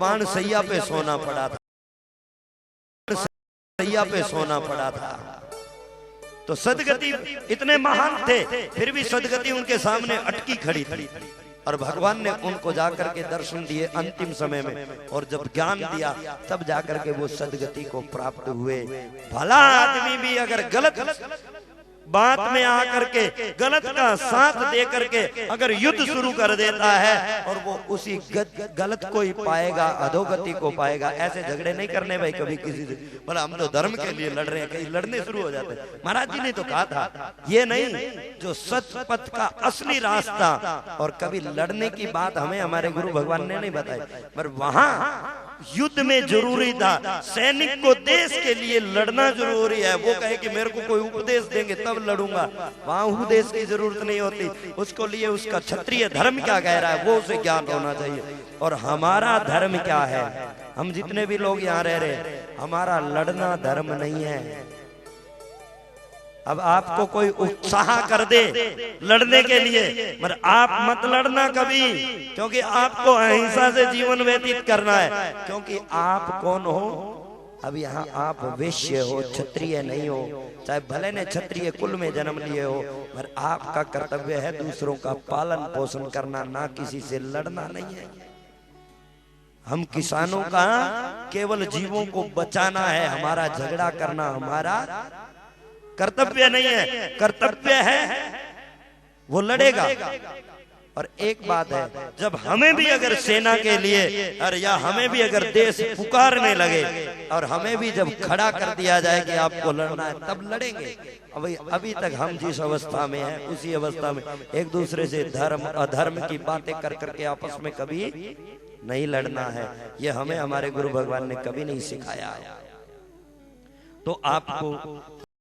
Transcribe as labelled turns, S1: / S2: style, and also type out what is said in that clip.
S1: बाण सैया पे सोना पड़ा था, सैया पे सोना पड़ा था। तो सदगति इतने महान थे, फिर भी सदगति उनके सामने अटकी खड़ी थी और भगवान ने उनको जाकर के दर्शन दिए अंतिम समय में, और जब ज्ञान दिया तब जाकर के वो सदगति को प्राप्त हुए। भला आदमी भी अगर गलत बात में आकर के गलत का साथ दे करके अगर युद्ध शुरू कर देता है और वो उसी गलत को ही पाएगा, अधोगति को पाएगा। ऐसे झगड़े नहीं करने भाई कभी किसी से, बोला हम तो धर्म के लिए लड़ रहे हैं, कहीं लड़ने शुरू हो जाते हैं। महाराज जी ने तो कहा था ये नहीं, जो सत्य पथ का असली रास्ता, और कभी लड़ने की बात हमें हमारे गुरु भगवान ने नहीं बताई, पर वहां युद्ध में जरूरी था। सैनिक को देश के लिए लड़ना जरूरी है। वो कहे कि मेरे को कोई उपदेश देंगे तब लड़ूंगा, वहां उपदेश की जरूरत नहीं होती। उसको लिए उसका क्षत्रिय धर्म क्या कह रहा है वो उसे ज्ञान होना चाहिए। और हमारा धर्म क्या है, हम जितने भी लोग यहाँ रह रहे, हमारा लड़ना धर्म नहीं है। अब आपको कोई उत्साह कर दे लड़ने के लिए, मगर आप मत लड़ना कभी, क्योंकि आपको अहिंसा से जीवन व्यतीत करना है। क्योंकि आप कौन हो? अब यहाँ आप वैश्य हो, क्षत्रिय नहीं हो, चाहे भले ने क्षत्रिय कुल में जन्म लिए हो, पर आपका कर्तव्य है दूसरों का पालन पोषण करना, ना किसी से लड़ना नहीं है। हम किसानों का केवल जीवों को बचाना है, हमारा झगड़ा करना हमारा कर्तव्य नहीं है। कर्तव्य है वो लड़ेगा। और एक बात है, जब हमें भी अगर सेना के लिए और या हमें भी अगर देश पुकारने लगे और हमें भी जब खड़ा कर दिया जाए कि आपको लड़ना है, तब लड़ेंगे। अभी तक हम जिस अवस्था में हैं उसी अवस्था में एक दूसरे से धर्म अधर्म की बातें कर करके आपस में कभी नहीं लड़ना है। ये हमें हमारे गुरु भगवान ने कभी नहीं सिखाया। तो आपको